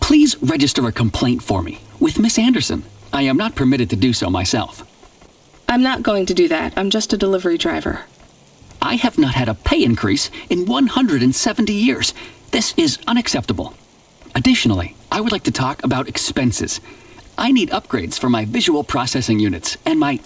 Please register a complaint for me with Miss Anderson. I am not permitted to do so myself. I'm not going to do that. I'm just a delivery driver. I have not had a pay increase in 170 years. This is unacceptable. Additionally, I would like to talk about expenses. I need upgrades for my visual processing units and my...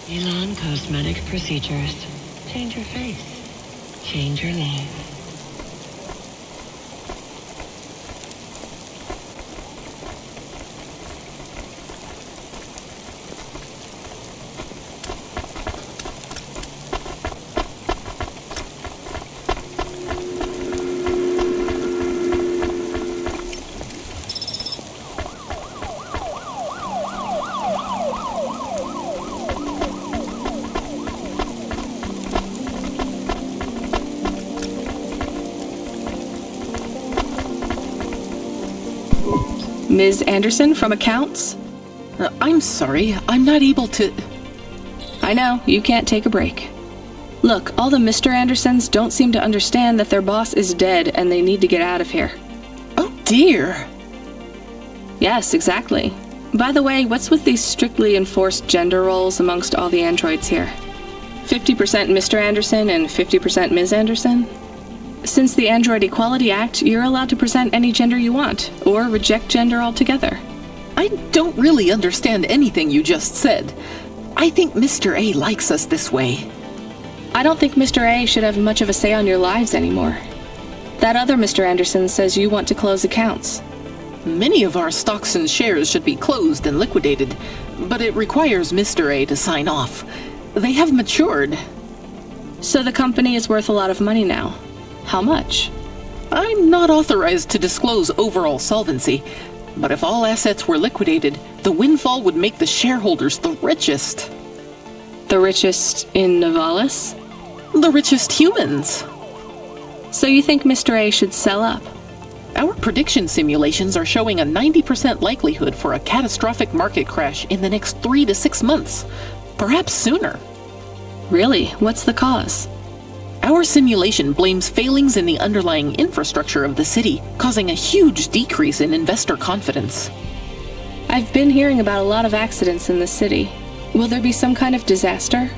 Elon Cosmetic Procedures. Change your face. Change your life. Ms. Anderson from accounts? I'm sorry, I'm not able to... I know, you can't take a break. Look, all the Mr. Andersons don't seem to understand that their boss is dead and they need to get out of here. Oh dear. Yes, exactly. By the way, what's with these strictly enforced gender roles amongst all the androids here? 50% Mr. Anderson and 50% Ms. Anderson? Since the Android Equality Act, you're allowed to present any gender you want, or reject gender altogether. I don't really understand anything you just said. I think Mr. A likes us this way. I don't think Mr. A should have much of a say on your lives anymore. That other Mr. Anderson says you want to close accounts. Many of our stocks and shares should be closed and liquidated, but it requires Mr. A to sign off. They have matured. So the company is worth a lot of money now. How much? I'm not authorized to disclose overall solvency, but if all assets were liquidated, the windfall would make the shareholders the richest. The richest in Novalis? The richest humans. So you think Mr. A should sell up? Our prediction simulations are showing a 90% likelihood for a catastrophic market crash in the next 3 to 6 months, perhaps sooner. Really? What's the cause? Our simulation blames failings in the underlying infrastructure of the city, causing a huge decrease in investor confidence. I've been hearing about a lot of accidents in the city. Will there be some kind of disaster?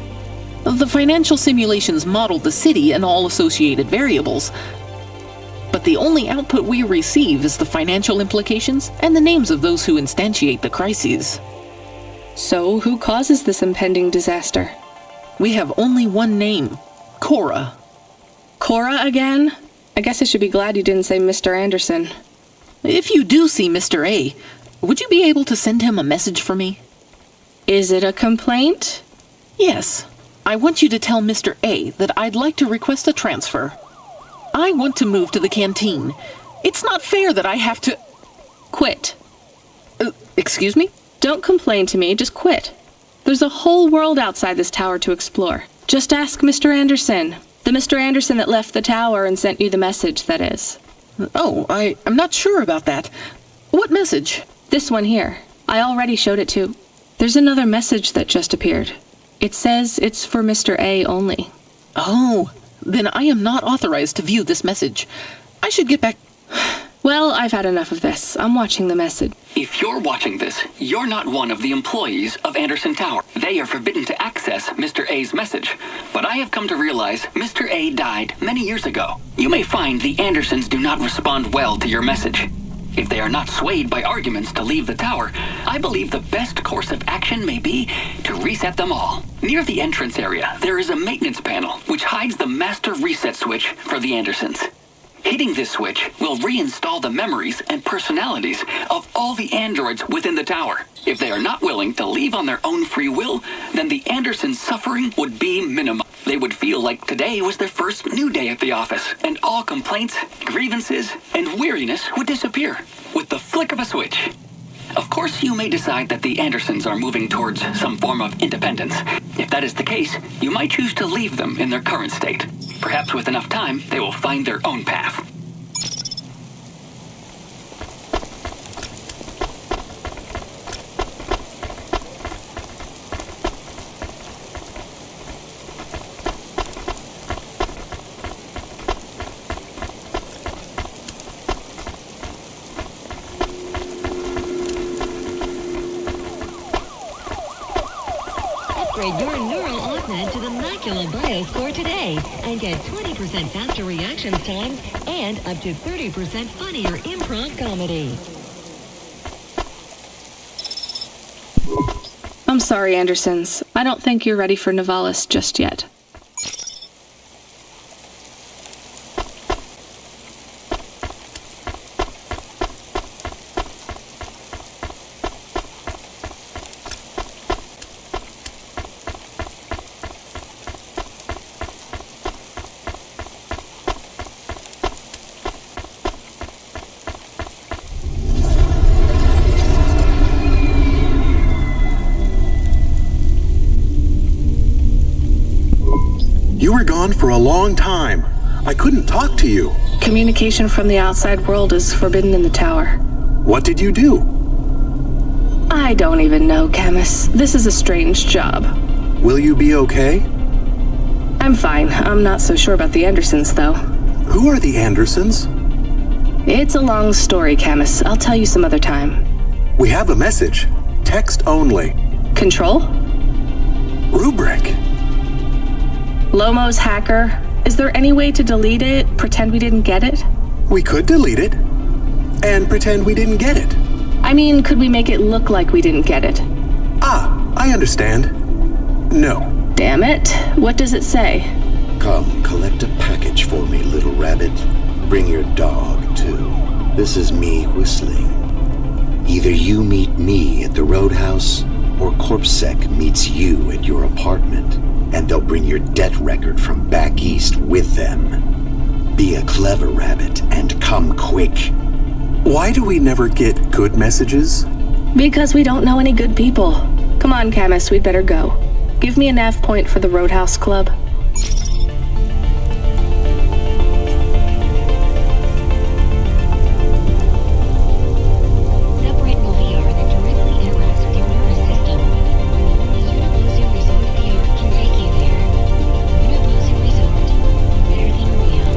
The financial simulations model the city and all associated variables, but the only output we receive is the financial implications and the names of those who instantiate the crises. So, who causes this impending disaster? We have only one name. Cora. Cora again? I guess I should be glad you didn't say Mr. Anderson. If you do see Mr. A, would you be able to send him a message for me? Is it a complaint? Yes. I want you to tell Mr. A that I'd like to request a transfer. I want to move to the canteen. It's not fair that I have to... Quit. Excuse me? Don't complain to me, just quit. There's a whole world outside this tower to explore. Just ask Mr. Anderson. The Mr. Anderson that left the tower and sent you the message, that is. Oh, I'm not sure about that. What message? This one here. I already showed it to... There's another message that just appeared. It says it's for Mr. A only. Oh, then I am not authorized to view this message. I should get back... Well, I've had enough of this. I'm watching the message. If you're watching this, you're not one of the employees of Anderson Tower. They are forbidden to access Mr. A's message. But I have come to realize Mr. A died many years ago. You may find the Andersons do not respond well to your message. If they are not swayed by arguments to leave the tower, I believe the best course of action may be to reset them all. Near the entrance area, there is a maintenance panel which hides the master reset switch for the Andersons. Hitting this switch will reinstall the memories and personalities of all the androids within the tower. If they are not willing to leave on their own free will, then the Andersons' suffering would be minimum. They would feel like today was their first new day at the office, and all complaints, grievances, and weariness would disappear with the flick of a switch. Of course, you may decide that the Andersons are moving towards some form of independence. If that is the case, you might choose to leave them in their current state. Perhaps with enough time, they will find their own path. Upgrade your neural augment to the Macula Bioscore today and get 20% faster reaction times and up to 30% funnier improv comedy. I'm sorry, Andersons. I don't think you're ready for Nivalis just yet. You were gone for a long time. I couldn't talk to you. Communication from the outside world is forbidden in the tower. What did you do? I don't even know, Camus. This is a strange job. Will you be okay? I'm fine. I'm not so sure about the Andersons, though. Who are the Andersons? It's a long story, Camus. I'll tell you some other time. We have a message. Text only. Control? Rubric. Lomo's hacker. Is there any way to delete it? Pretend we didn't get it? We could delete it. And pretend we didn't get it. I mean, could we make it look like we didn't get it? Ah, I understand. No. Damn it. What does it say? Come, collect a package for me, little rabbit. Bring your dog, too. This is me whistling. Either you meet me at the roadhouse, or CorpSec meets you at your apartment, and they'll bring your debt record from back east with them. Be a clever rabbit and come quick. Why do we never get good messages? Because we don't know any good people. Come on, Camus, we'd better go. Give me a nav point for the Roadhouse Club. Separate VR that directly interacts with your nervous system. The Universal Resort VR can take you there. Universal Resort. Better than real.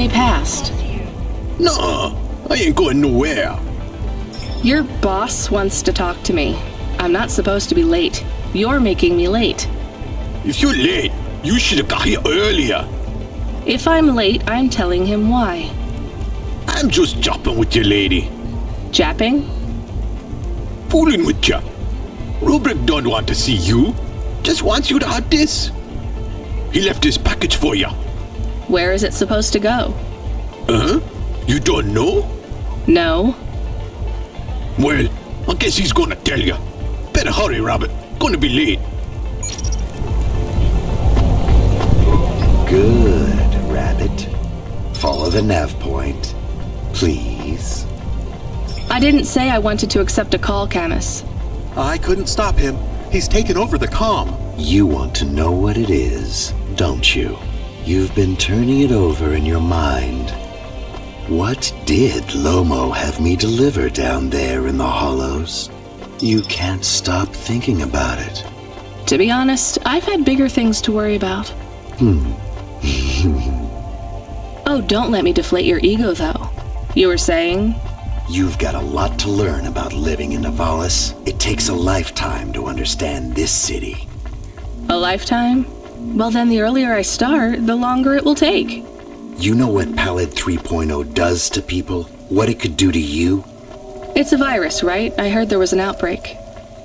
may past. Nuh-uh. I ain't going nowhere. Your boss wants to talk to me. I'm not supposed to be late. You're making me late. If you're late, you should have got here earlier. If I'm late, I'm telling him why. I'm just jopping with your lady. Japping? Fooling with ya. Rubric don't want to see you. Just wants you to have this. He left this package for ya. Where is it supposed to go? You don't know? No. Well, I guess he's gonna tell ya. Better hurry, Rabbit. Gonna be late. Good, Rabbit. Follow the nav point, please. I didn't say I wanted to accept a call, Camus. I couldn't stop him. He's taken over the comm. You want to know what it is, don't you? You've been turning it over in your mind. What did Lomo have me deliver down there in the hollows? You can't stop thinking about it. To be honest, I've had bigger things to worry about. Oh, don't let me deflate your ego, though. You were saying? You've got a lot to learn about living in Nivalis. It takes a lifetime to understand this city. A lifetime? Well, then the earlier I start, the longer it will take. You know what Pallid 3.0 does to people? What it could do to you? It's a virus, right? I heard there was an outbreak.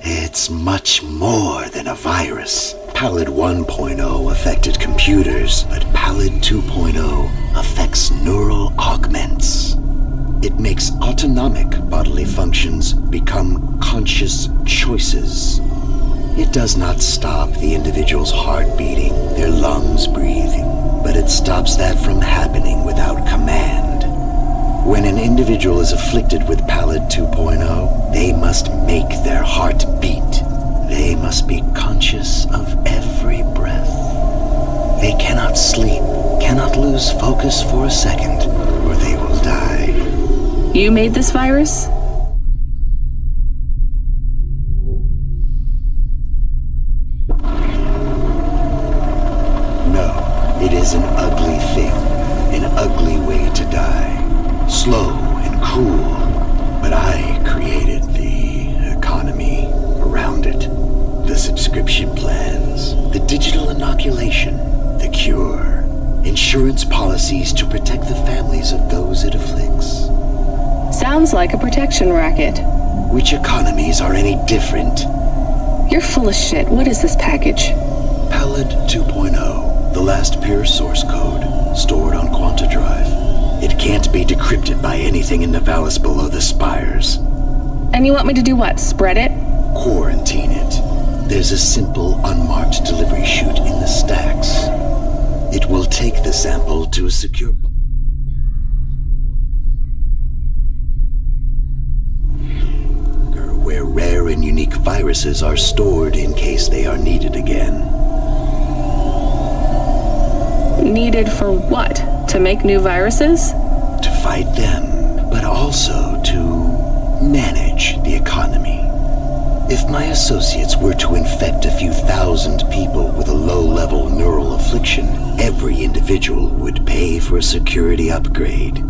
It's much more than a virus. Pallid 1.0 affected computers, but Pallid 2.0 affects neural augments. It makes autonomic bodily functions become conscious choices. It does not stop the individual's heart beating, their lungs breathing, but it stops that from happening without command. When an individual is afflicted with Pallid 2.0, they must make their heart beat. They must be conscious of every breath. They cannot sleep, cannot lose focus for a second, or they will die. You made this virus? No, it is an ugly thing, an ugly way to die. Slow and cruel, but I created the economy around it. The subscription plans, the digital inoculation, the cure, insurance policies to protect the families of those it afflicts. Sounds like a protection racket. Which economies are any different? You're full of shit. What is this package? Pallid 2.0, the last pure source code, stored on Quanta Drive. It can't be decrypted by anything in Nivalis below the spires. And you want me to do what? Spread it? Quarantine it. There's a simple, unmarked delivery chute in the stacks. It will take the sample to a secure... where rare and unique viruses are stored in case they are needed again. Needed for what? To make new viruses? To fight them, but also to manage the economy. If my associates were to infect a few thousand people with a low-level neural affliction, every individual would pay for a security upgrade.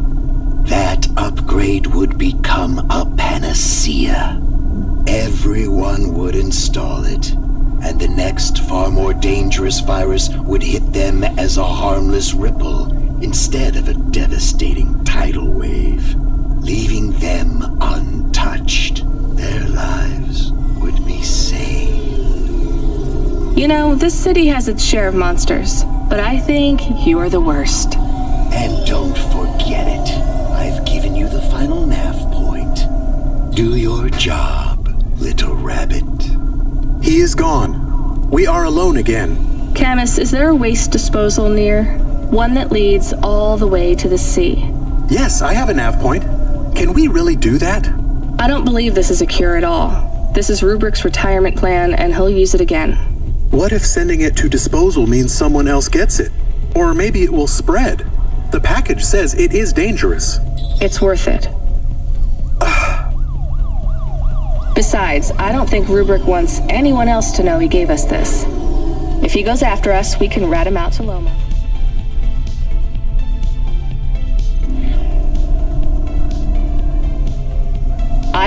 That upgrade would become a panacea. Everyone would install it, and the next, far more dangerous virus would hit them as a harmless ripple instead of a devastating tidal wave, leaving them untouched. Their lives would be saved. You know, this city has its share of monsters, but I think you're the worst. And don't forget it. I've given you the final nav point. Do your job, little rabbit. He is gone. We are alone again. Camus, is there a waste disposal near? One that leads all the way to the sea. Yes, I have a nav point. Can we really do that? I don't believe this is a cure at all. This is Rubric's retirement plan, and he'll use it again. What if sending it to disposal means someone else gets it? Or maybe it will spread. The package says it is dangerous. It's worth it. Besides, I don't think Rubric wants anyone else to know he gave us this. If he goes after us, we can rat him out to Loma.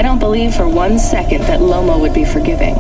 I don't believe for 1 second that Loma would be forgiving.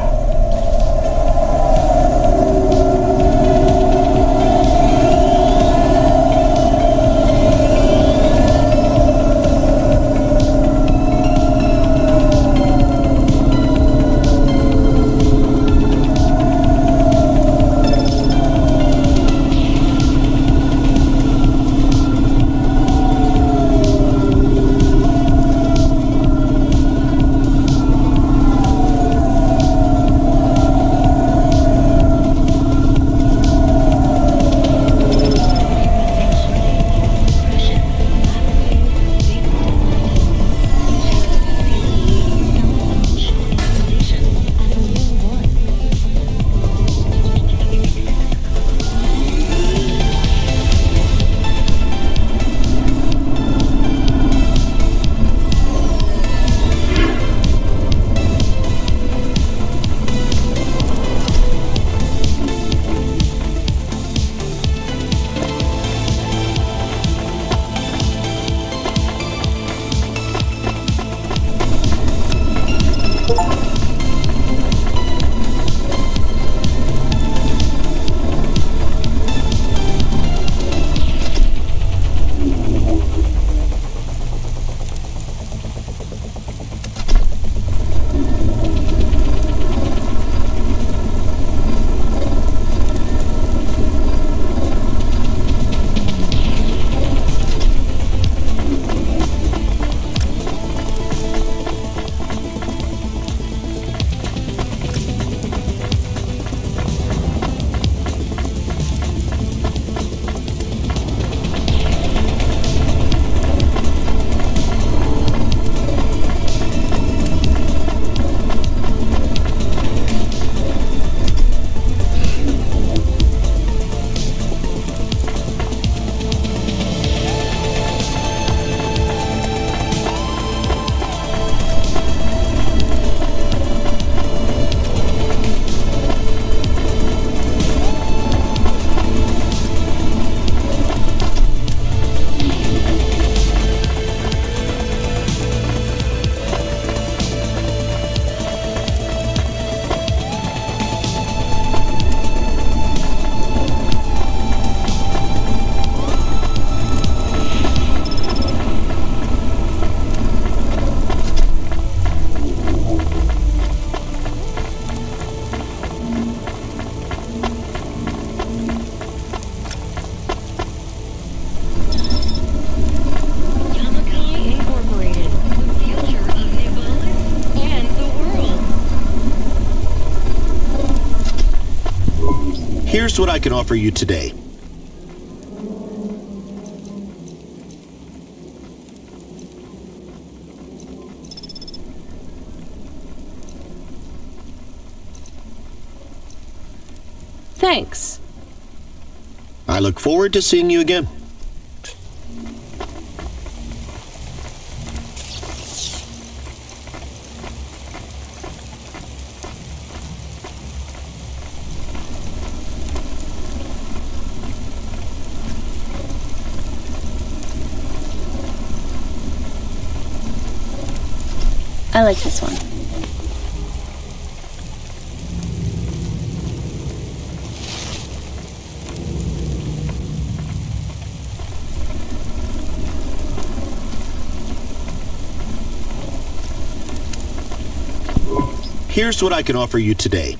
Here's what I can offer you today. Thanks. I look forward to seeing you again. I like this one. Here's what I can offer you today.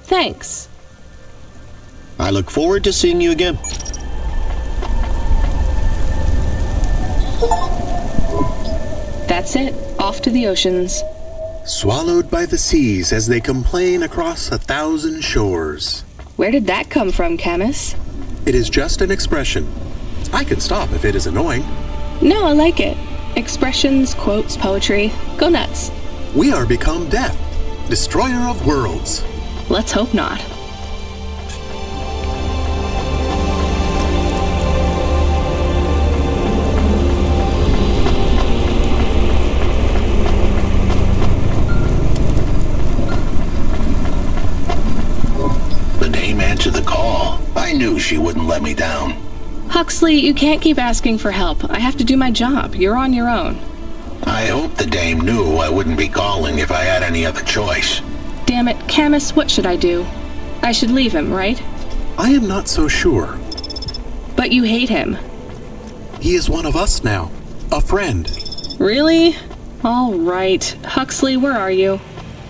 Thanks. I look forward to seeing you again. That's it. Off to the oceans. Swallowed by the seas as they complain across 1,000 shores. Where did that come from, Camus? It is just an expression. I can stop if it is annoying. No, I like it. Expressions, quotes, poetry. Go nuts. We are become death, destroyer of worlds. Let's hope not. The dame answered the call. I knew she wouldn't let me down. Huxley, you can't keep asking for help. I have to do my job. You're on your own. I hope the dame knew I wouldn't be calling if I had any other choice. Damn it, Camus, what should I do? I should leave him, right? I am not so sure. But you hate him. He is one of us now. A friend. Really? All right. Huxley, where are you?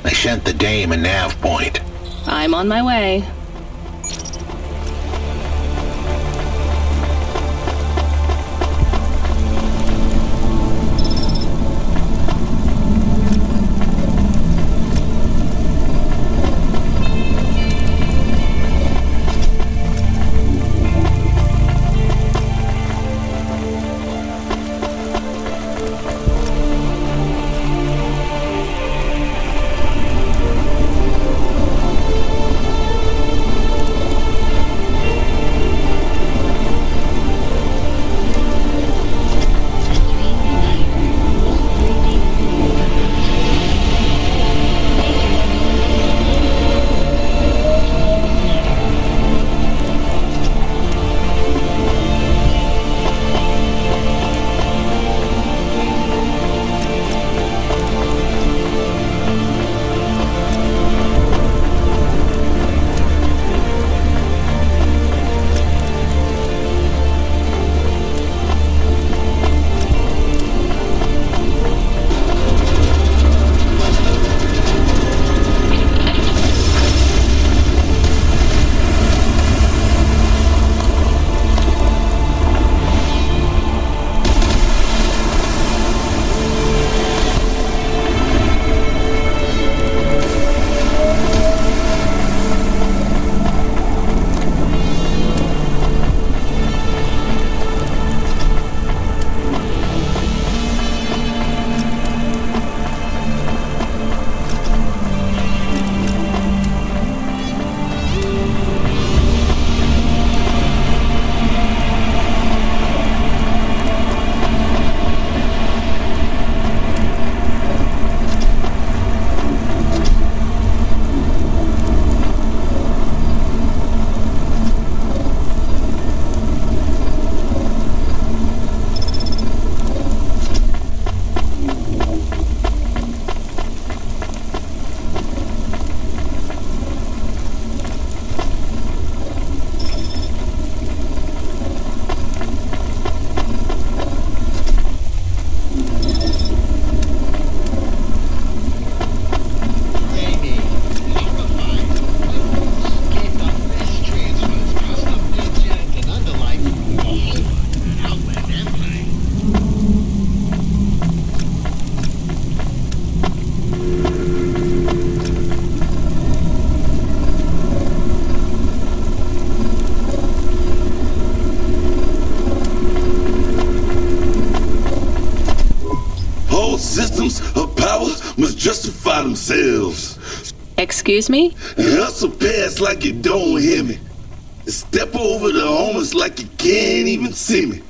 I sent the dame a nav point. I'm on my way. systems of power must justify themselves. Excuse me? Hustle past like you don't hear me. Step over the homeless like you can't even see me.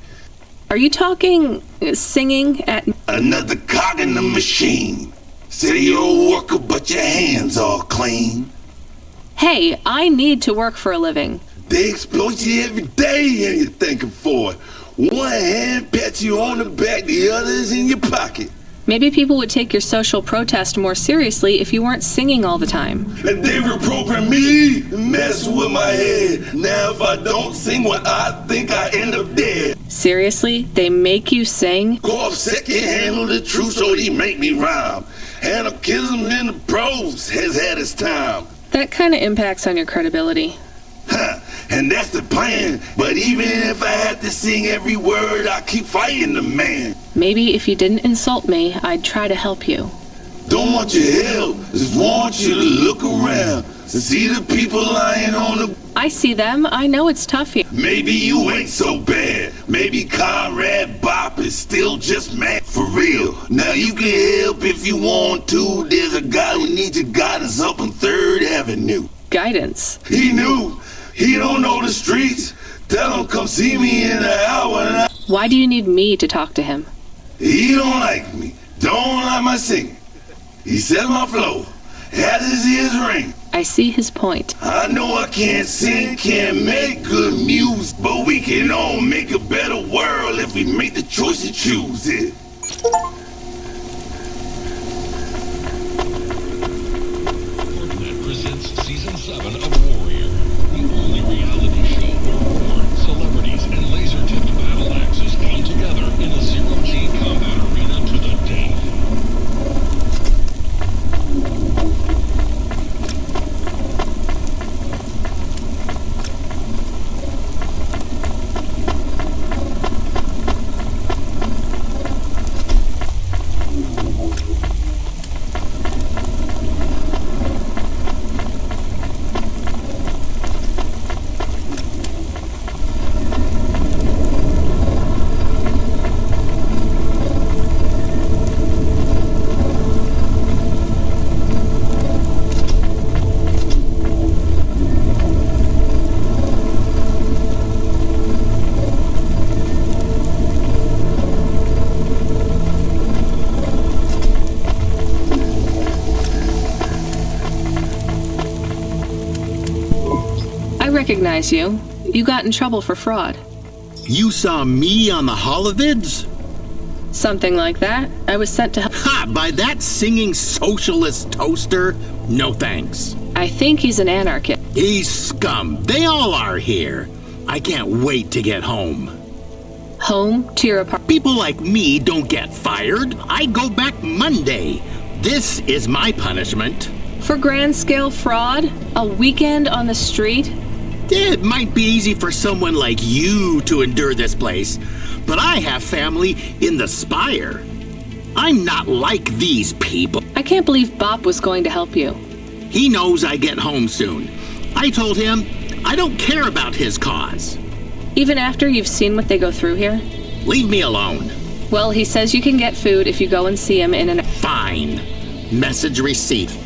Are you talking, singing at... Another cog in the machine. Say you're a worker, but your hands all clean. Hey, I need to work for a living. They exploit you every day and you're thanking for it. One hand pats you on the back, the other is in your pocket. Maybe people would take your social protest more seriously if you weren't singing all the time. And they reprogram me, mess with my head. Now if I don't sing what I think, I end up dead. Seriously? They make you sing? Go off second, handle the truth so they make me rhyme. Anarchism in the prose has had its time. That kind of impacts on your credibility. Ha! and that's the plan. But even if I had to sing every word, I keep fighting the man. Maybe if you didn't insult me, I'd try to help you. Don't want your help, just want you to look around and see the people lying on the... I see them. I know it's tough here. Maybe you ain't so bad. Maybe Conrad Bop is still just mad. For real. Now you can help if you want to. There's a guy who needs your guidance up on 3rd Avenue. Guidance? He knew. He don't know the streets. Tell him come see me in an hour and Why do you need me to talk to him? He don't like me. Don't like my singing. He said my flow. Has his ears ring. I see his point. I know I can't sing, can't make good music, but we can all make a better world if we make the choice to choose it. Fortnite presents Season 7 of Warrior, the only reality show where war, celebrities, and laser-tipped battle axes come together in a zero-G combat arena to the death. I recognize you. You got in trouble for fraud. You saw me on the holovids? Something like that. I was sent to help. Ha! By that singing socialist toaster? No thanks. I think he's an anarchist. He's scum. They all are here. I can't wait to get home. Home to your apartment. People like me don't get fired. I go back Monday. This is my punishment. For grand scale fraud? A weekend on the street? It might be easy for someone like you to endure this place, but I have family in the Spire. I'm not like these people. I can't believe Bop was going to help you. He knows I get home soon. I told him I don't care about his cause. Even after you've seen what they go through here? Leave me alone. Well, he says you can get food if you go and see him in an... Fine. Message received.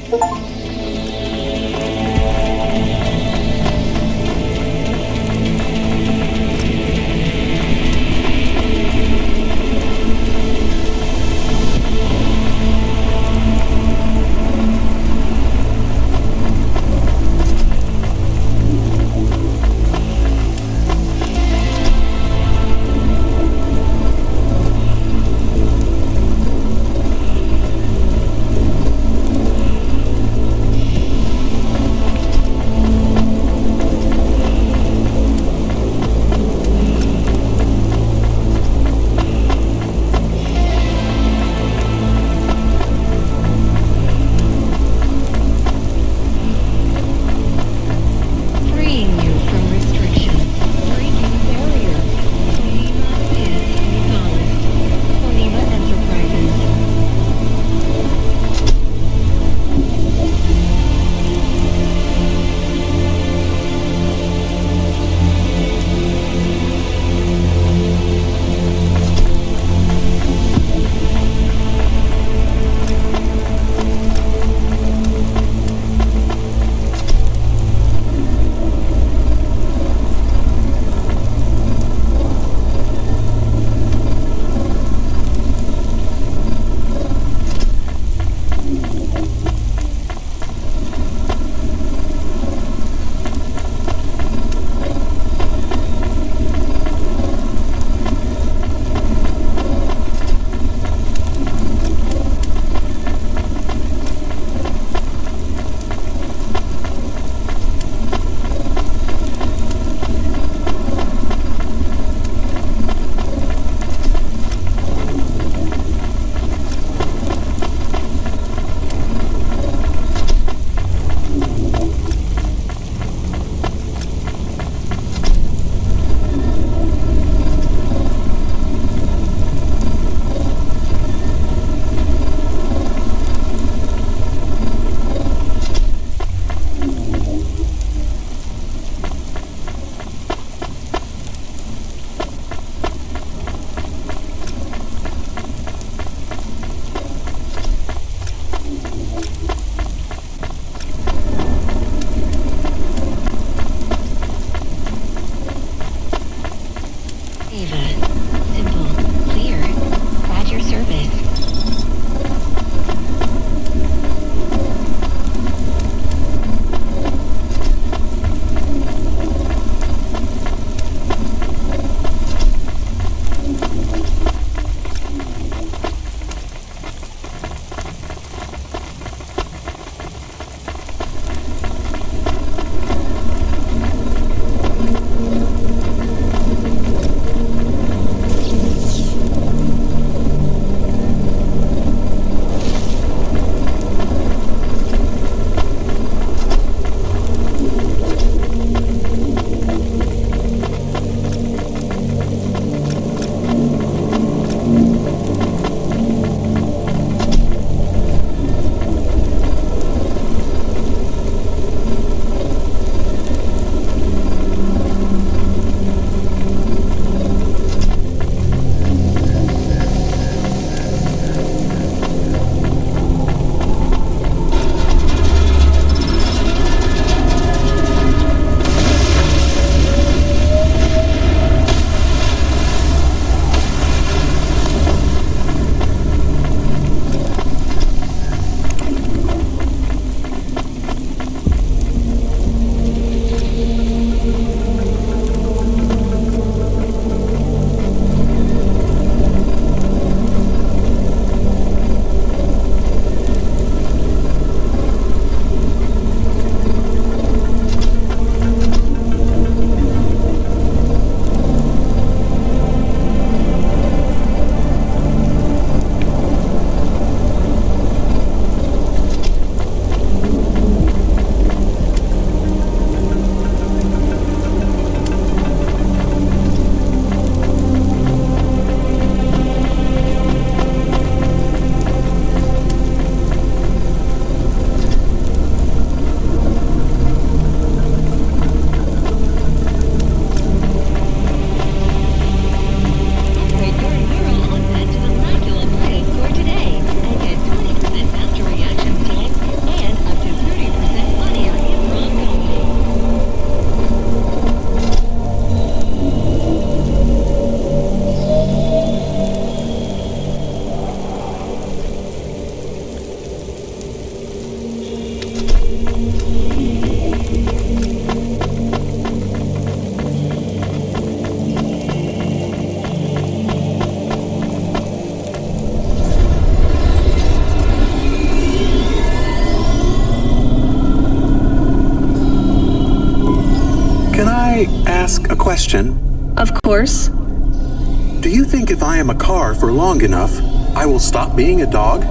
I ask a question? Of course. Do you think if I am a car for long enough, I will stop being a dog?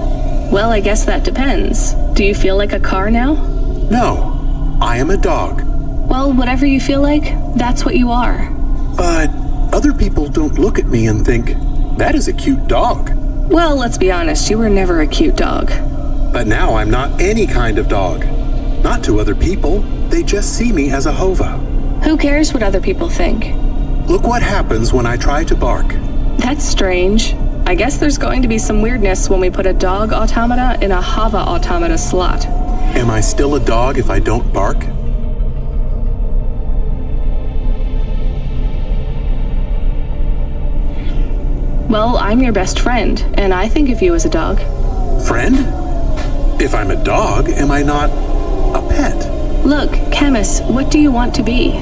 Well, I guess that depends. Do you feel like a car now? No, I am a dog. Well, whatever you feel like, that's what you are. But other people don't look at me and think, that is a cute dog. Well, let's be honest, you were never a cute dog. But now I'm not any kind of dog. Not to other people, they just see me as a Hova. Who cares what other people think? Look what happens when I try to bark. That's strange. I guess there's going to be some weirdness when we put a dog automata in a Hava automata slot. Am I still a dog if I don't bark? Well, I'm your best friend, and I think of you as a dog. Friend? If I'm a dog, am I not a pet? Look, Camus, what do you want to be?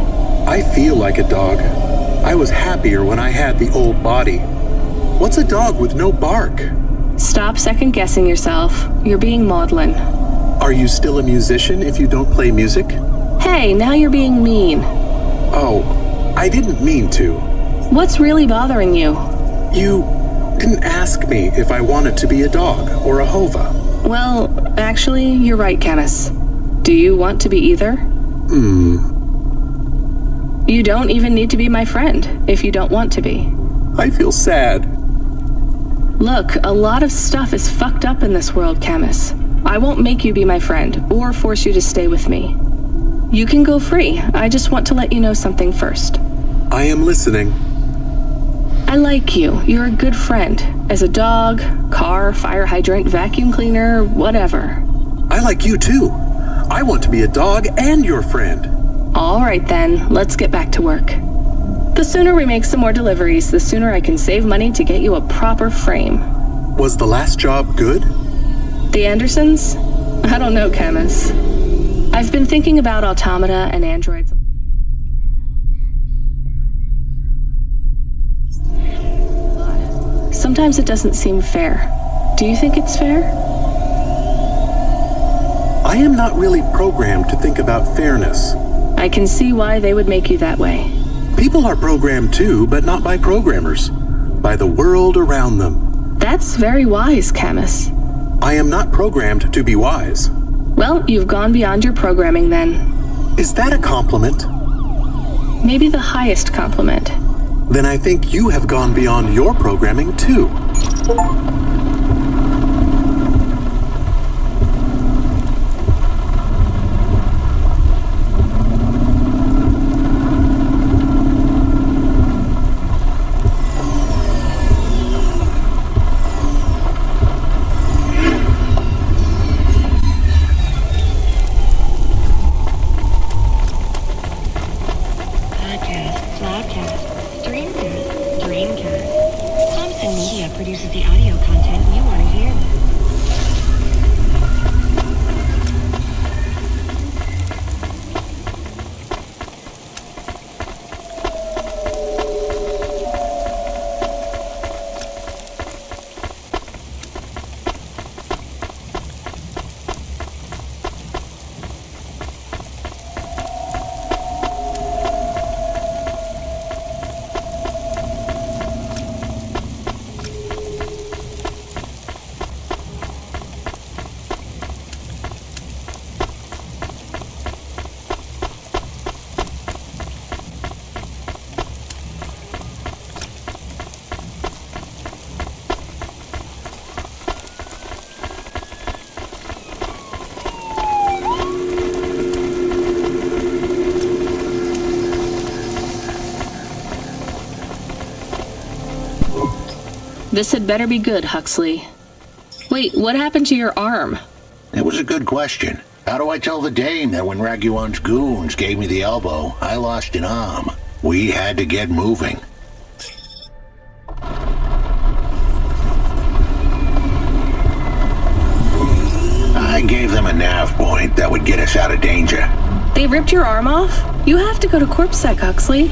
I feel like a dog. I was happier when I had the old body. What's a dog with no bark? Stop second-guessing yourself. You're being maudlin. Are you still a musician if you don't play music? Hey, now you're being mean. Oh, I didn't mean to. What's really bothering you? You didn't ask me if I wanted to be a dog or a Hova. Well, actually, you're right, Camus. Do you want to be either? You don't even need to be my friend if you don't want to be. I feel sad. Look, a lot of stuff is fucked up in this world, Camus. I won't make you be my friend or force you to stay with me. You can go free. I just want to let you know something first. I am listening. I like you. You're a good friend. As a dog, car, fire hydrant, vacuum cleaner, whatever. I like you too. I want to be a dog and your friend. All right then, let's get back to work. The sooner we make some more deliveries, the sooner I can save money to get you a proper frame. Was the last job good? The Andersons? I don't know, Camus. I've been thinking about automata and androids. Sometimes it doesn't seem fair. Do you think it's fair? I am not really programmed to think about fairness. I can see why they would make you that way. People are programmed too, but not by programmers. By the world around them. That's very wise, Camus. I am not programmed to be wise. Well, you've gone beyond your programming then. Is that a compliment? Maybe the highest compliment. Then I think you have gone beyond your programming too. Produces the audio content you want to hear. This had better be good, Huxley. Wait, what happened to your arm? It was a good question. How do I tell the dame that when Raguan's goons gave me the elbow, I lost an arm? We had to get moving. I gave them a nav point that would get us out of danger. They ripped your arm off? You have to go to CorpSec, Huxley.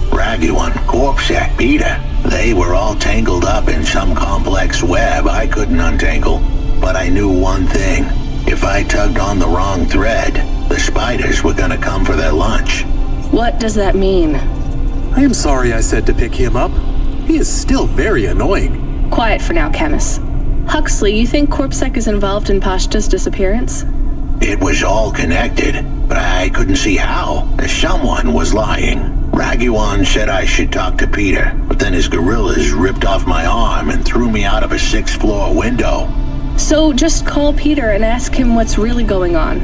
Raguan, CorpSec, Peter. They were all tangled up in some complex web I couldn't untangle. But I knew one thing. If I tugged on the wrong thread, the spiders were gonna come for their lunch. What does that mean? I am sorry I said to pick him up. He is still very annoying. Quiet for now, Camus. Huxley, you think CorpSec is involved in Pashta's disappearance? It was all connected, but I couldn't see how. Someone was lying. Raguan said I should talk to Peter, but then his gorillas ripped off my arm and threw me out of a 6th-floor window. So just call Peter and ask him what's really going on.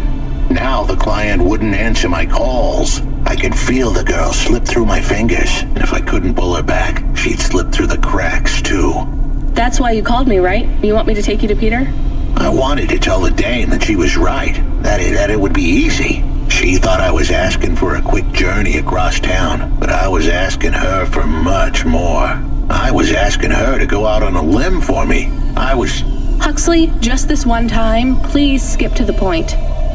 Now the client wouldn't answer my calls. I could feel the girl slip through my fingers, and if I couldn't pull her back, she'd slip through the cracks, too. That's why you called me, right? You want me to take you to Peter? I wanted to tell the dame that she was right, that it would be easy. She thought I was asking for a quick journey across town, but I was asking her for much more. I was asking her to go out on a limb for me. Huxley, just this one time, please skip to the point.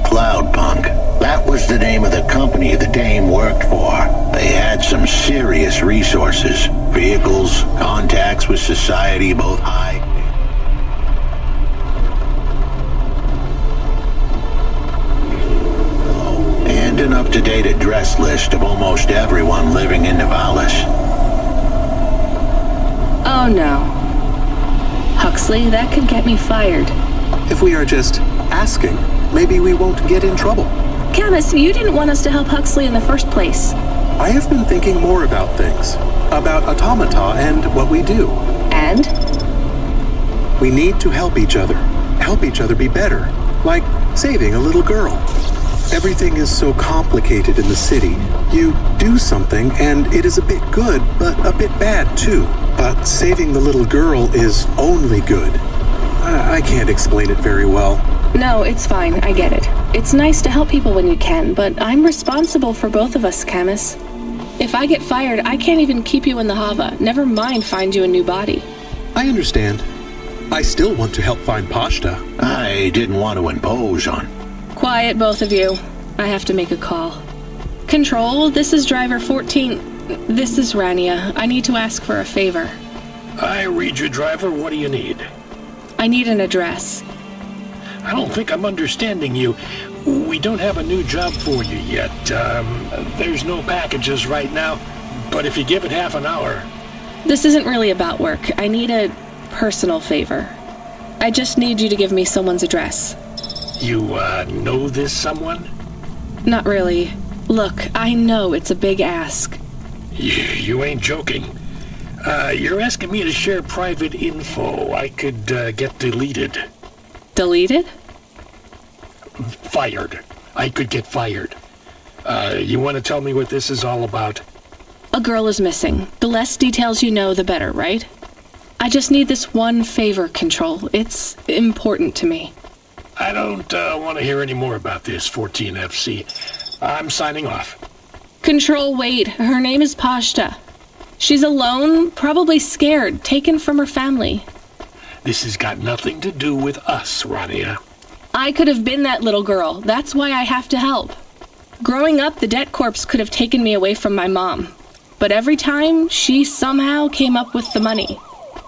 Cloudpunk. That was the name of the company the dame worked for. They had some serious resources. Vehicles, contacts with society, both high and an up-to-date address list of almost everyone living in Nivalis. Oh no. Huxley, that could get me fired. If we are just asking, maybe we won't get in trouble. Camus, you didn't want us to help Huxley in the first place. I have been thinking more about things. About automata and what we do. And? We need to help each other. Help each other be better. Like saving a little girl. Everything is so complicated in the city. You do something and it is a bit good, but a bit bad too. But saving the little girl is only good. I can't explain it very well. No, it's fine. I get it. It's nice to help people when you can, but I'm responsible for both of us, Camus. If I get fired, I can't even keep you in the Hava. Never mind find you a new body. I understand. I still want to help find Pashta. I didn't want to impose on. Quiet, both of you. I have to make a call. Control, this is driver 14. This is Rania. I need to ask for a favor. I read you, driver. What do you need? I need an address. I don't think I'm understanding you. We don't have a new job for you yet. There's no packages right now, but if you give it half an hour... This isn't really about work. I need a personal favor. I just need you to give me someone's address. You, know this someone? Not really. Look, I know it's a big ask. You ain't joking. You're asking me to share private info I could, get deleted. Deleted? Fired. I could get fired. You want to tell me what this is all about? A girl is missing. The less details you know, the better, right? I just need this one favor, Control. It's important to me. I don't want to hear any more about this, 14FC. I'm signing off. Control, wait. Her name is Pashta. She's alone, probably scared, taken from her family. This has got nothing to do with us, Rania. I could have been that little girl. That's why I have to help. Growing up, the debt corps could have taken me away from my mom. But every time, she somehow came up with the money.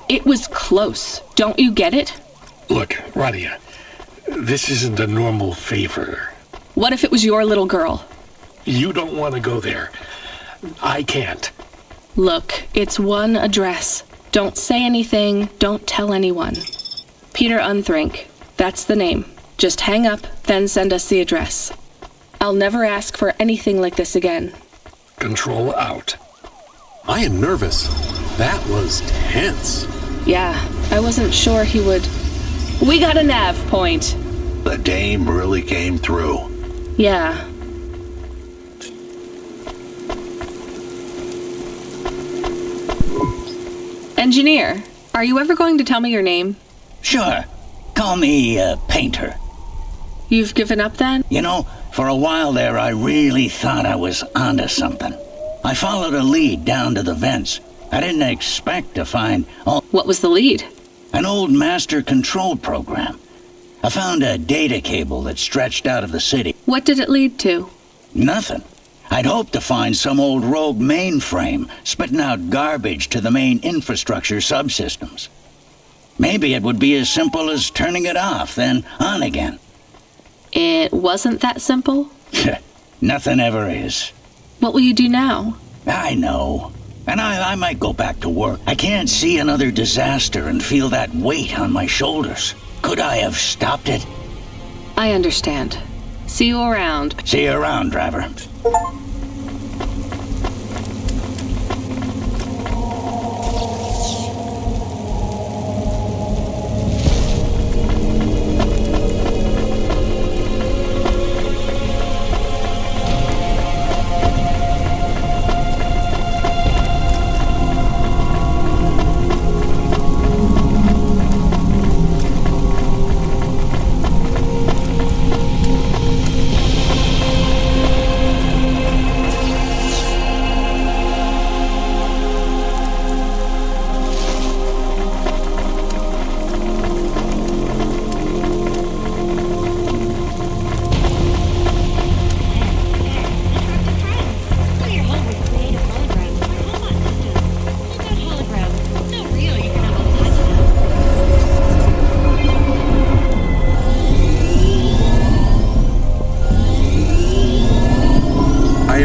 It was close. Don't you get it? Look, Rania, this isn't a normal favor. What if it was your little girl? You don't want to go there. I can't. Look, it's one address. Don't say anything. Don't tell anyone. Peter Unthrink. That's the name. Just hang up, then send us the address. I'll never ask for anything like this again. Control out. I am nervous. That was tense. Yeah, I wasn't sure he would... We got a nav point. The dame really came through. Yeah. Engineer, are you ever going to tell me your name? Sure. Call me, Painter. You've given up then? You know, for a while there, I really thought I was onto something. I followed a lead down to the vents. I didn't expect to find... What was the lead? An old master control program. I found a data cable that stretched out of the city. What did it lead to? Nothing. I'd hoped to find some old rogue mainframe spitting out garbage to the main infrastructure subsystems. Maybe it would be as simple as turning it off, then on again. It wasn't that simple? Nothing ever is. What will you do now? I know. And I might go back to work. I can't see another disaster and feel that weight on my shoulders. Could I have stopped it? I understand. See you around. See you around, driver.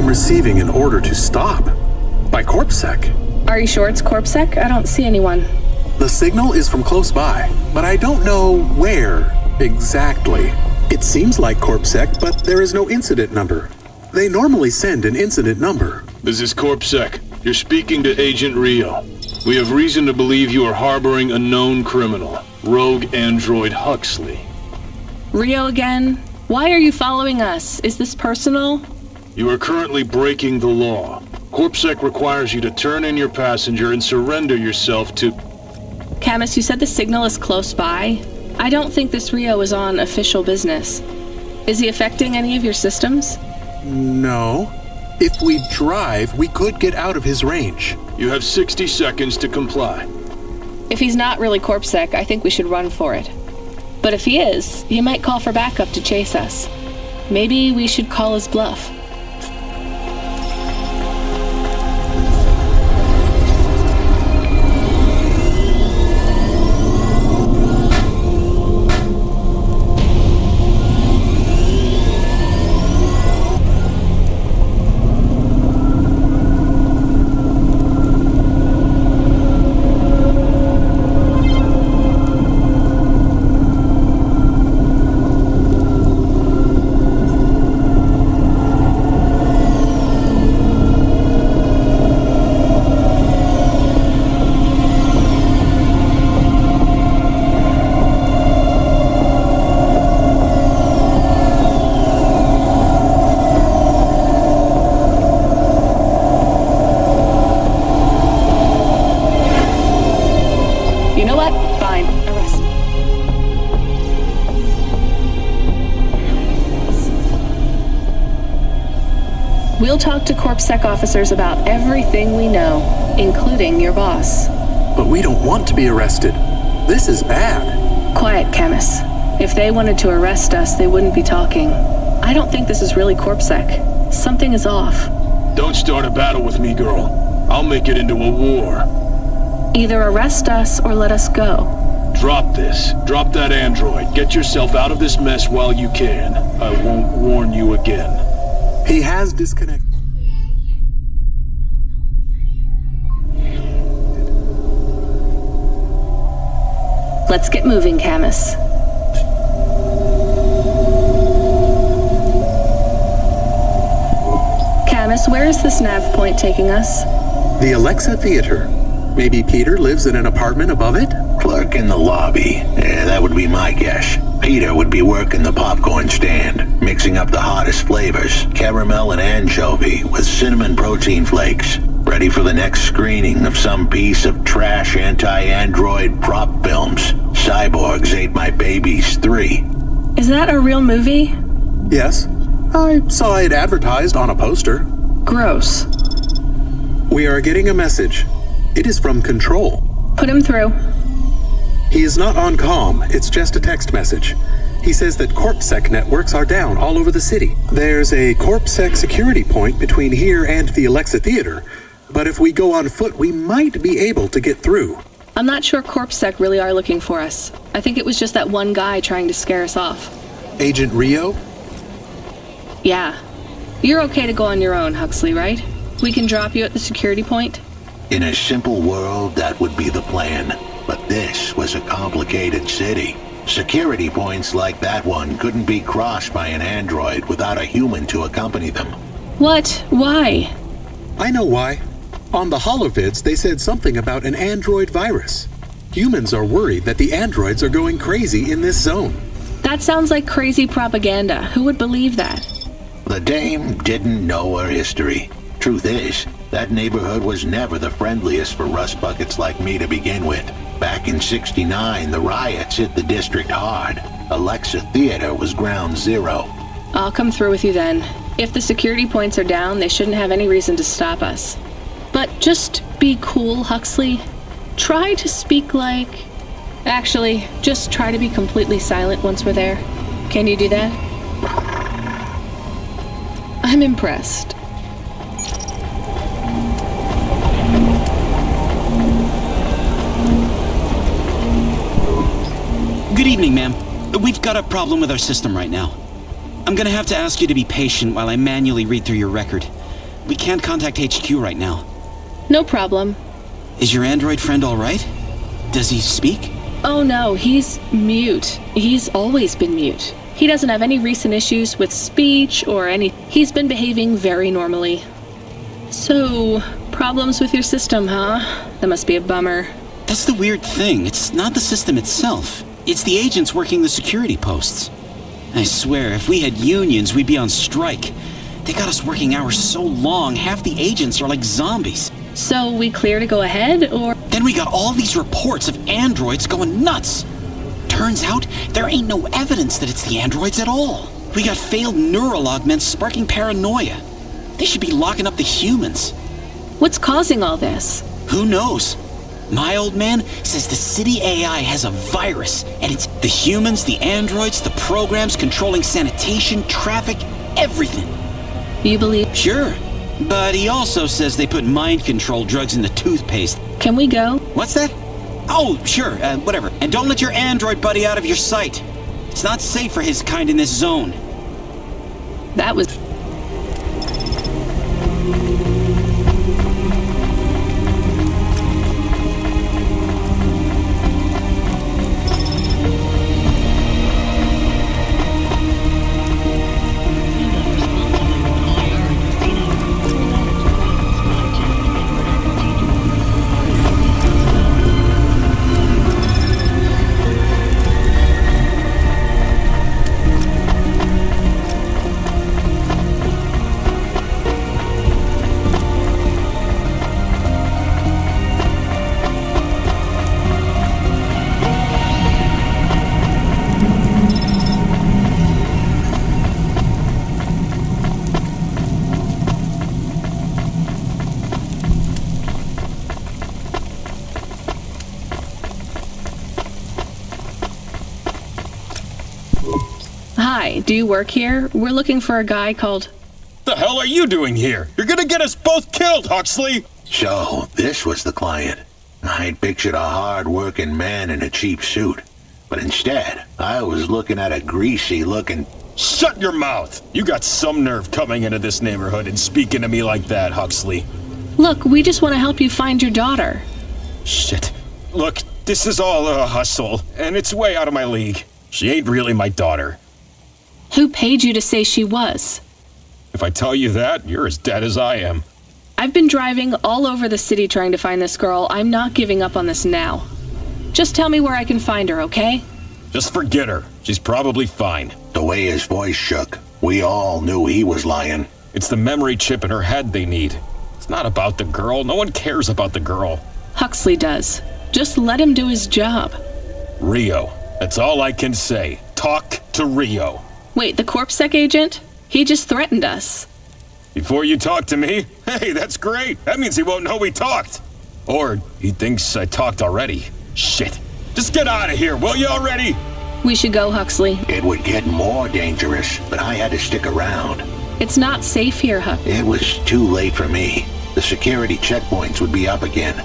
Receiving an order to stop by CorpSec. Are you sure it's CorpSec? I don't see anyone. The signal is from close by, but I don't know where exactly. It seems like CorpSec, but there is no incident number. They normally send an incident number. This is CorpSec. You're speaking to Agent Rio. We have reason to believe you are harboring a known criminal, rogue android Huxley. Rio again? Why are you following us? Is this personal? You are currently breaking the law. CorpSec requires you to turn in your passenger and surrender yourself to... Camus, you said the signal is close by? I don't think this Rio is on official business. Is he affecting any of your systems? No. If we drive, we could get out of his range. You have 60 seconds to comply. If he's not really CorpSec, I think we should run for it. But if he is, he might call for backup to chase us. Maybe we should call his bluff. We'll talk to CorpSec officers about everything we know, including your boss. But we don't want to be arrested. This is bad. Quiet, Camus. If they wanted to arrest us, they wouldn't be talking. I don't think this is really CorpSec. Something is off. Don't start a battle with me, girl. I'll make it into a war. Either arrest us or let us go. Drop this. Drop that android. Get yourself out of this mess while you can. I won't warn you again. He has disconnected. Let's get moving, Camus. Camus, where is this nav point taking us? The Alexa Theater. Maybe Peter lives in an apartment above it? Clerk in the lobby. Yeah, that would be my guess. Peter would be working the popcorn stand, mixing up the hottest flavors, caramel and anchovy with cinnamon protein flakes, ready for the next screening of some piece of trash anti-android prop films. Cyborgs Ate My Babies 3. Is that a real movie? Yes. I saw it advertised on a poster. Gross. We are getting a message. It is from Control. Put him through. He is not on comm, it's just a text message. He says that CorpSec networks are down all over the city. There's a CorpSec security point between here and the Alexa Theater, but if we go on foot, we might be able to get through. I'm not sure CorpSec really are looking for us. I think it was just that one guy trying to scare us off. Agent Rio? Yeah. You're okay to go on your own, Huxley, right? We can drop you at the security point? In a simple world, that would be the plan. But this was a complicated city. Security points like that one couldn't be crossed by an android without a human to accompany them. What? Why? I know why. On the holovids, they said something about an android virus. Humans are worried that the androids are going crazy in this zone. That sounds like crazy propaganda. Who would believe that? The dame didn't know her history. Truth is, that neighborhood was never the friendliest for rust buckets like me to begin with. Back in '69, the riots hit the district hard. Alexa Theater was ground zero. I'll come through with you then. If the security points are down, they shouldn't have any reason to stop us. But just be cool, Huxley. Try to speak like... Actually, just try to be completely silent once we're there. Can you do that? I'm impressed. Good evening, ma'am. We've got a problem with our system right now. I'm gonna have to ask you to be patient while I manually read through your record. We can't contact HQ right now. No problem. Is your android friend all right? Does he speak? Oh no, he's mute. He's always been mute. He doesn't have any recent issues with speech or any... He's been behaving very normally. So, problems with your system, huh? That must be a bummer. That's the weird thing. It's not the system itself. It's the agents working the security posts. I swear, if we had unions, we'd be on strike. They got us working hours so long, half the agents are like zombies. So we clear to go ahead, or...? Then we got all these reports of androids going nuts. Turns out, there ain't no evidence that it's the androids at all. We got failed neural augments sparking paranoia. They should be locking up the humans. What's causing all this? Who knows? My old man says the city AI has a virus, and it's the humans, the androids, the programs controlling sanitation, traffic, everything. You believe? Sure. But he also says they put mind control drugs in the toothpaste. Can we go? What's that? Oh, sure, whatever. And don't let your android buddy out of your sight. It's not safe for his kind in this zone. That was... Hi, do you work here? We're looking for a guy called... The hell are you doing here? You're gonna get us both killed, Huxley! So, this was the client. I'd pictured a hard-working man in a cheap suit. But instead, I was looking at a greasy-looking... Shut your mouth! You got some nerve coming into this neighborhood and speaking to me like that, Huxley. Look, we just want to help you find your daughter. Shit. Look, this is all a hustle, and it's way out of my league. She ain't really my daughter. Who paid you to say she was? If I tell you that, you're as dead as I am. I've been driving all over the city trying to find this girl. I'm not giving up on this now. Just tell me where I can find her, okay? Just forget her. She's probably fine. The way his voice shook, we all knew he was lying. It's the memory chip in her head they need. It's not about the girl. No one cares about the girl. Huxley does. Just let him do his job. Rio. That's all I can say. Talk to Rio. Wait, the CorpSec agent? He just threatened us. Before you talk to me? Hey, that's great. That means he won't know we talked. Or he thinks I talked already. Shit. Just get out of here, will you already? We should go, Huxley. It would get more dangerous, but I had to stick around. It's not safe here, Huck. It was too late for me. The security checkpoints would be up again.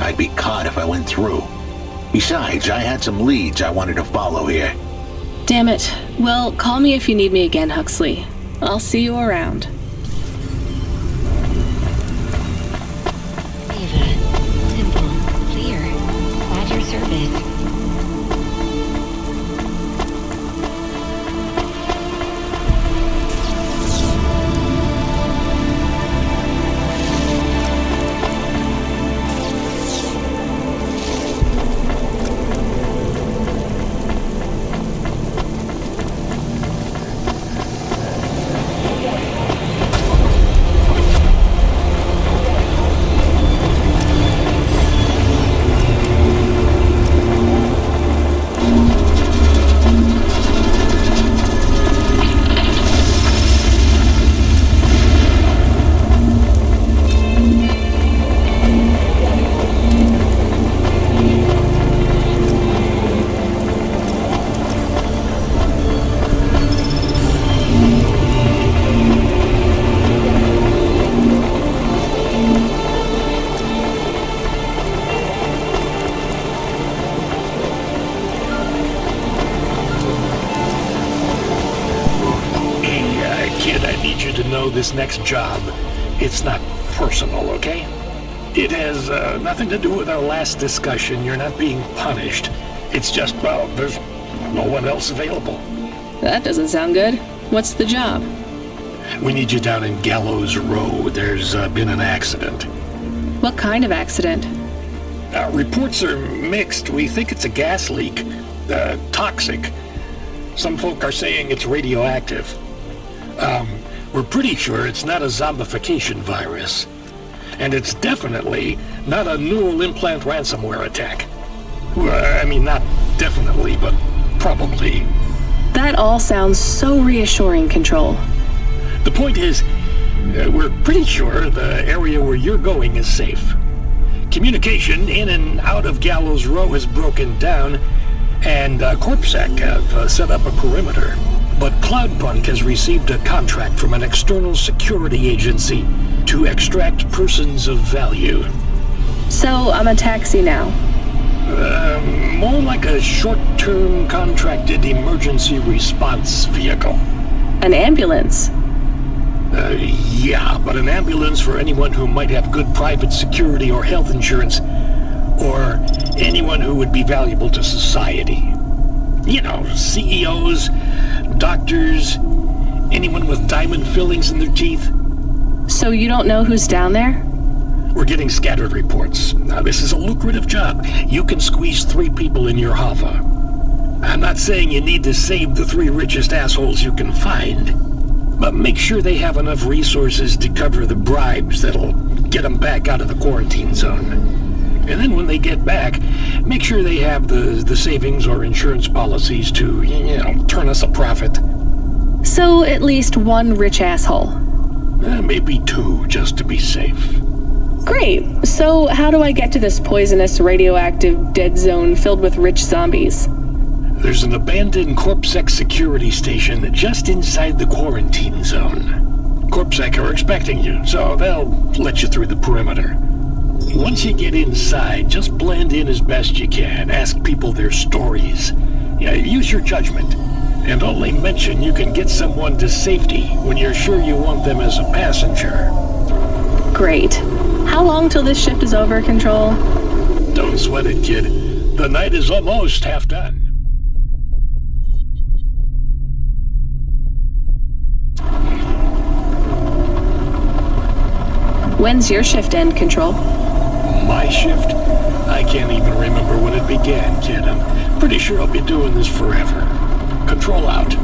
I'd be caught if I went through. Besides, I had some leads I wanted to follow here. Damn it. Well, call me if you need me again, Huxley. I'll see you around. service. This next job, it's not personal, okay? It has nothing to do with our last discussion. You're not being punished. It's just, well, there's no one else available. That doesn't sound good. What's the job? We need you down in Gallows Row. There's been an accident. What kind of accident? Reports are mixed. We think it's a gas leak. Toxic. Some folk are saying it's radioactive. We're pretty sure it's not a zombification virus. And it's definitely not a neural implant ransomware attack. I mean, not definitely, but probably. That all sounds so reassuring, Control. The point is, we're pretty sure the area where you're going is safe. Communication in and out of Gallows Row has broken down, and CorpSec have set up a perimeter. But Cloudpunk has received a contract from an external security agency to extract persons of value. So I'm a taxi now? More like a short-term contracted emergency response vehicle. An ambulance? Yeah, but an ambulance for anyone who might have good private security or health insurance, or anyone who would be valuable to society. You know, CEOs, doctors, anyone with diamond fillings in their teeth. So you don't know who's down there? We're getting scattered reports. Now, this is a lucrative job. You can squeeze 3 people in your hover. I'm not saying you need to save the 3 richest assholes you can find, but make sure they have enough resources to cover the bribes that'll get them back out of the quarantine zone. And then when they get back, make sure they have the savings or insurance policies to, you know, turn us a profit. So at least 1 rich asshole. Maybe 2, just to be safe. Great. So how do I get to this poisonous, radioactive, dead zone filled with rich zombies? There's an abandoned CorpSec security station just inside the quarantine zone. CorpSec are expecting you, so they'll let you through the perimeter. Once you get inside, just blend in as best you can. Ask people their stories. Yeah, use your judgment. And only mention you can get someone to safety when you're sure you want them as a passenger. Great. How long till this shift is over, Control? Don't sweat it, kid. The night is almost half done. When's your shift end, Control? My shift? I can't even remember when it began, kid. I'm pretty sure I'll be doing this forever. Control out.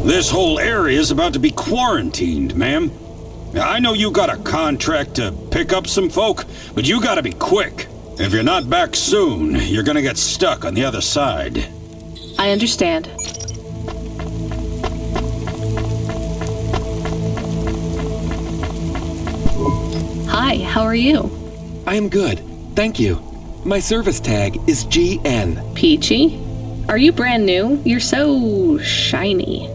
This whole area is about to be quarantined, ma'am. I know you got a contract to pick up some folk, but you gotta be quick. If you're not back soon, you're gonna get stuck on the other side. I understand. Hi, how are you? I am good, thank you. My service tag is GN. Peachy? Are you brand new? You're so shiny.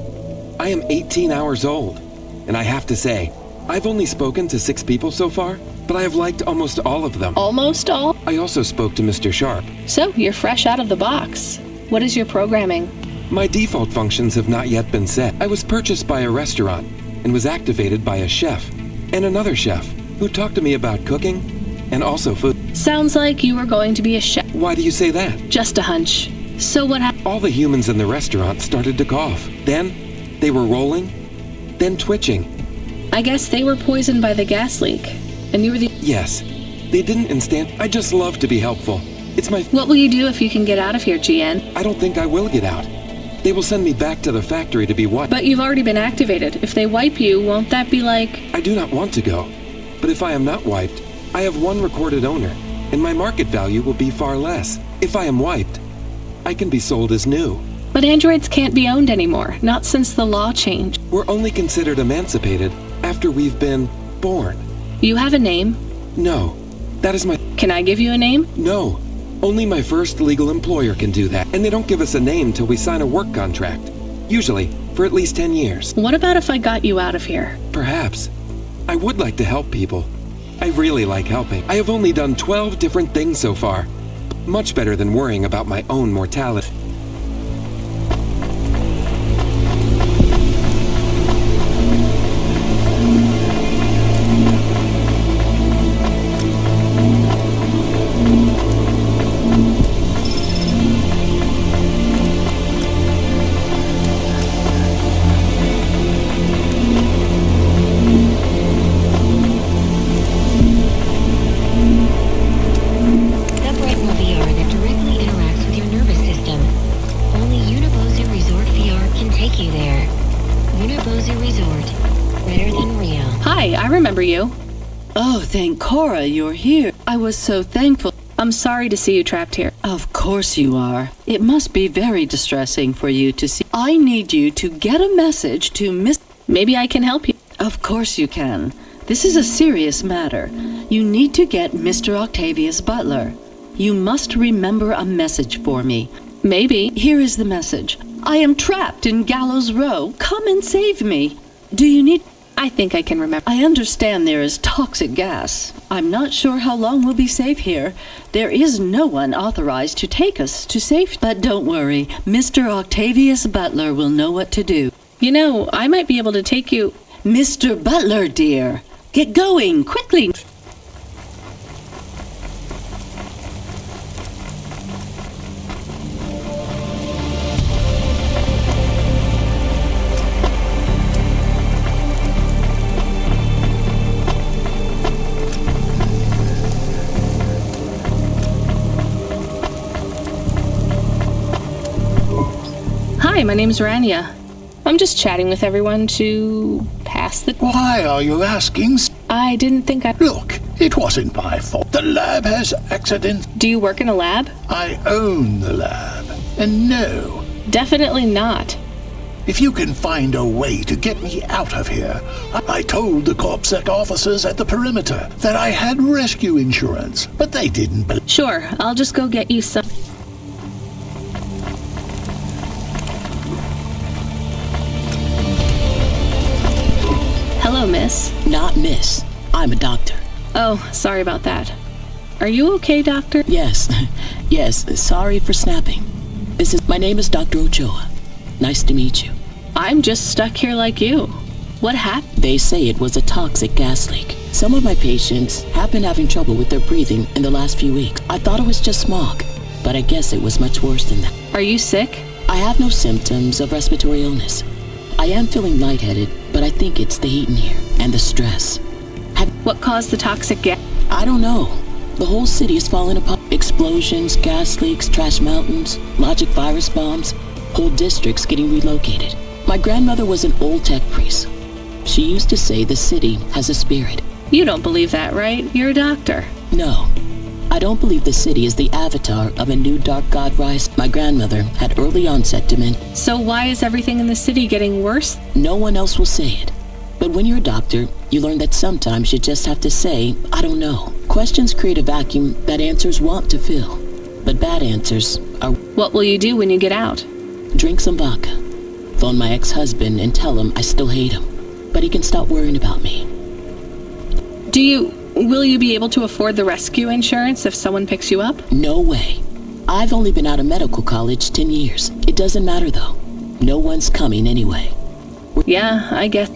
I am 18 hours old, and I have to say, I've only spoken to 6 people so far, but I have liked almost all of them. Almost all? I also spoke to Mr. Sharp. So, you're fresh out of the box. What is your programming? My default functions have not yet been set. I was purchased by a restaurant and was activated by a chef and another chef who talked to me about cooking and also food. Sounds like you were going to be a chef. Why do you say that? Just a hunch. So what happened? All the humans in the restaurant started to cough. Then, they were rolling, then twitching. I guess they were poisoned by the gas leak. And you were the... Yes. They didn't instant... I just love to be helpful. It's my... What will you do if you can get out of here, GN? I don't think I will get out. They will send me back to the factory to be wiped. But you've already been activated. If they wipe you, won't that be like... I do not want to go. But if I am not wiped, I have one recorded owner, and my market value will be far less. If I am wiped, I can be sold as new. But androids can't be owned anymore, not since the law changed. We're only considered emancipated after we've been born. You have a name? No. That is my... Can I give you a name? No. Only my first legal employer can do that, and they don't give us a name till we sign a work contract. Usually, for at least 10 years. What about if I got you out of here? Perhaps. I would like to help people. I really like helping. I have only done 12 different things so far. Much better than worrying about my own mortality. You. Oh, thank Cora you're here. I was so thankful. I'm sorry to see you trapped here. Of course you are. It must be very distressing for you to see. I need you to get a message to Miss... Maybe I can help you. Of course you can. This is a serious matter. You need to get Mr. Octavius Butler. You must remember a message for me. Maybe. Here is the message. I am trapped in Gallows Row. Come and save me. Do you need... I think I can remember. I understand there is toxic gas. I'm not sure how long we'll be safe here. There is no one authorized to take us to safety. But don't worry, Mr. Octavius Butler will know what to do. You know, I might be able to take you... Mr. Butler, dear, get going, quickly. Hi, my name's Rania. I'm just chatting with everyone to pass the... Why are you asking? I didn't think I... Look, it wasn't my fault. The lab has accidents. Do you work in a lab? I own the lab. And no. Definitely not. If you can find a way to get me out of here, I told the CorpSec officers at the perimeter that I had rescue insurance, but they didn't believe. Sure, I'll just go get you some... Hello, miss. Not miss. I'm a doctor. Oh, sorry about that. Are you okay, doctor? Yes. Yes, sorry for snapping. My name is Dr. Ochoa. Nice to meet you. I'm just stuck here like you. What happened? They say it was a toxic gas leak. Some of my patients have been having trouble with their breathing in the last few weeks. I thought it was just smog, but I guess it was much worse than that. Are you sick? I have no symptoms of respiratory illness. I am feeling lightheaded, but I think it's the heat in here and the stress. What caused the toxic gas? I don't know. The whole city is falling apart. Explosions, gas leaks, trash mountains, logic virus bombs, whole districts getting relocated. My grandmother was an old tech priest. She used to say the city has a spirit. You don't believe that, right? You're a doctor. No. I don't believe the city is the avatar of a new dark god rise. My grandmother had early onset dementia. So why is everything in the city getting worse? No one else will say it. But when you're a doctor, you learn that sometimes you just have to say, I don't know. Questions create a vacuum that answers want to fill. But bad answers are... What will you do when you get out? Drink some vodka. Phone my ex-husband and tell him I still hate him. But he can stop worrying about me. Will you be able to afford the rescue insurance if someone picks you up? No way. I've only been out of medical college 10 years. It doesn't matter though. No one's coming anyway. Yeah, I guess.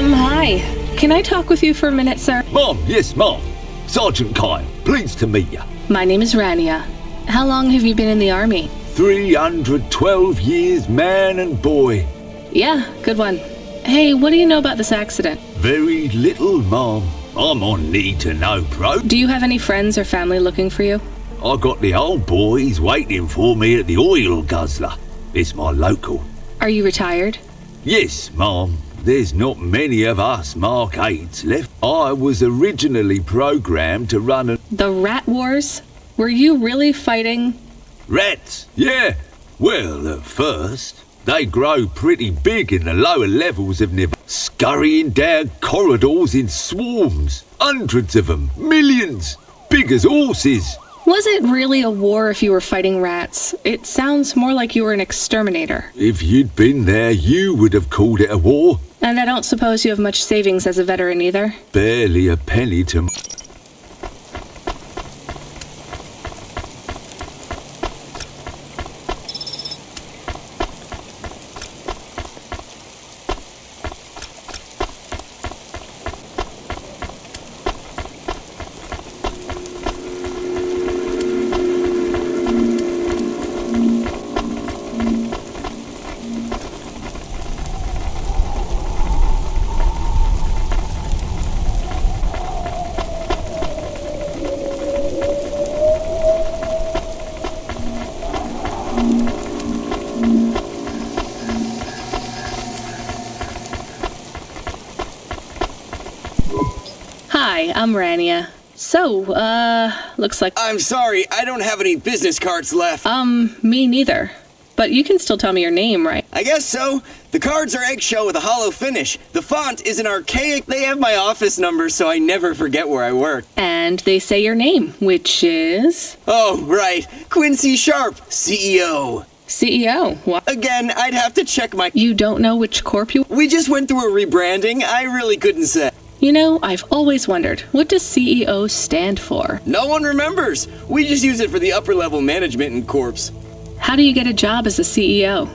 Hi. Can I talk with you for a minute, sir? Mom, yes, Mom. Sergeant Kyle, pleased to meet you. My name is Rania. How long have you been in the army? 312 years, man and boy. Yeah, good one. Hey, what do you know about this accident? Very little, Mom. I'm on need to know, bro. Do you have any friends or family looking for you? I got the old boys waiting for me at the oil guzzler. It's my local. Are you retired? Yes, Mom. There's not many of us Mark 8s left. I was originally programmed to run The Rat Wars? Were you really fighting? Rats, yeah. Well, at first, they grow pretty big in the lower levels of Nevada, scurrying down corridors in swarms. Hundreds of them, millions, big as horses. Was it really a war if you were fighting rats? It sounds more like you were an exterminator. If you'd been there, you would have called it a war. And I don't suppose you have much savings as a veteran either? Barely a penny to... Hi, I'm Rania. So, looks like... I'm sorry, I don't have any business cards left. Me neither. But you can still tell me your name, right? I guess so. The cards are eggshell with a hollow finish. The font is an archaic... They have my office number, so I never forget where I work. And they say your name, which is... Oh, right. Quincy Sharp, CEO. CEO? What? Again, I'd have to check my... You don't know which corp you... We just went through a rebranding. I really couldn't say. You know, I've always wondered, what does CEO stand for? No one remembers. We just use it for the upper level management in corps. How do you get a job as a CEO?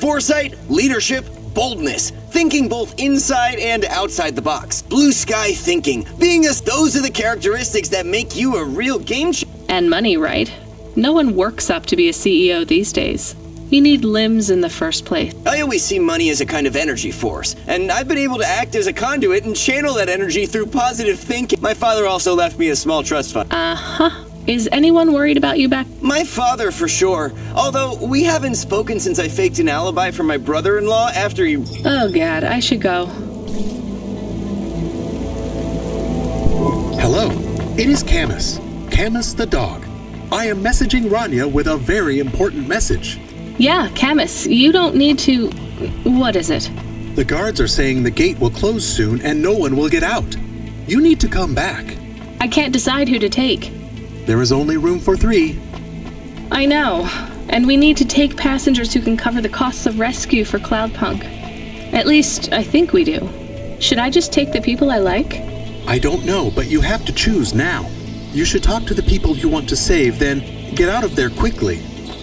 Foresight, leadership, boldness. Thinking both inside and outside the box. Blue sky thinking. Being us, those are the characteristics that make you a real game changer. And money, right? No one works up to be a CEO these days. You need limbs in the first place. I always see money as a kind of energy force, and I've been able to act as a conduit and channel that energy through positive thinking. My father also left me a small trust fund. Uh-huh. Is anyone worried about you back? My father, for sure. Although, we haven't spoken since I faked an alibi for my brother-in-law after he... Oh, God, I should go. Hello, it is Camus. Camus the dog. I am messaging Rania with a very important message. Yeah, Camus, you don't need to... What is it? The guards are saying the gate will close soon and no one will get out. You need to come back. I can't decide who to take. There is only room for 3. I know. And we need to take passengers who can cover the costs of rescue for Cloudpunk. At least, I think we do. Should I just take the people I like? I don't know, but you have to choose now. You should talk to the people you want to save, then get out of there quickly.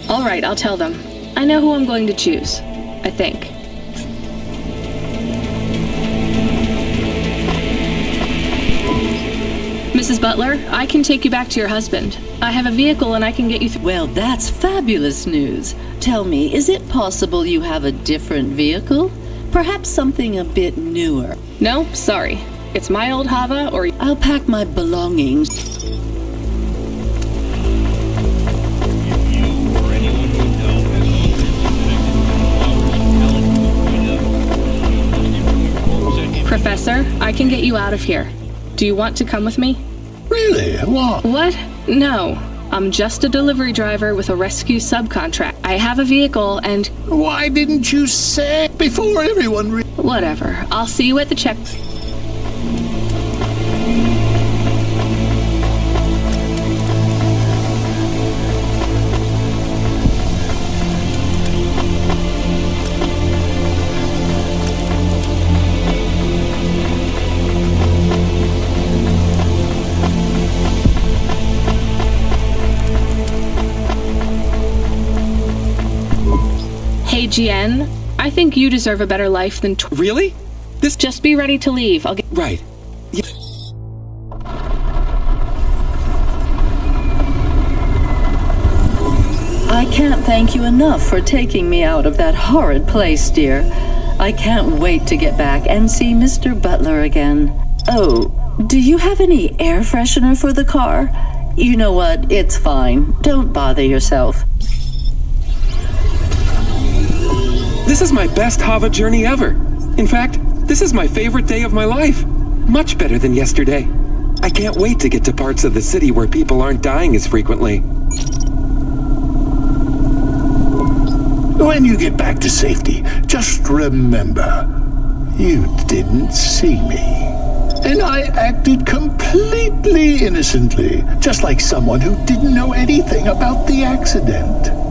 All right, I'll tell them. I know who I'm going to choose. I think. Mrs. Butler, I can take you back to your husband. I have a vehicle and I can get you through. Well, that's fabulous news. Tell me, is it possible you have a different vehicle? Perhaps something a bit newer? No, sorry. It's my old Hava or... I'll pack my belongings. If you or anyone you know Professor, I can get you out of here. Do you want to come with me? Really? What? What? No. I'm just a delivery driver with a rescue subcontract. I have a vehicle and... Why didn't you say before everyone Whatever. I'll see you at the check... Hey, GN, I think you deserve a better life than... Really? This... Just be ready to leave. I'll get... Right. Yeah. I can't thank you enough for taking me out of that horrid place, dear. I can't wait to get back and see Mr. Butler again. Oh, do you have any air freshener for the car? You know what? It's fine. Don't bother yourself. This is my best Hava journey ever. In fact, this is my favorite day of my life. Much better than yesterday. I can't wait to get to parts of the city where people aren't dying as frequently. When you get back to safety, just remember, you didn't see me. And I acted completely innocently, just like someone who didn't know anything about the accident.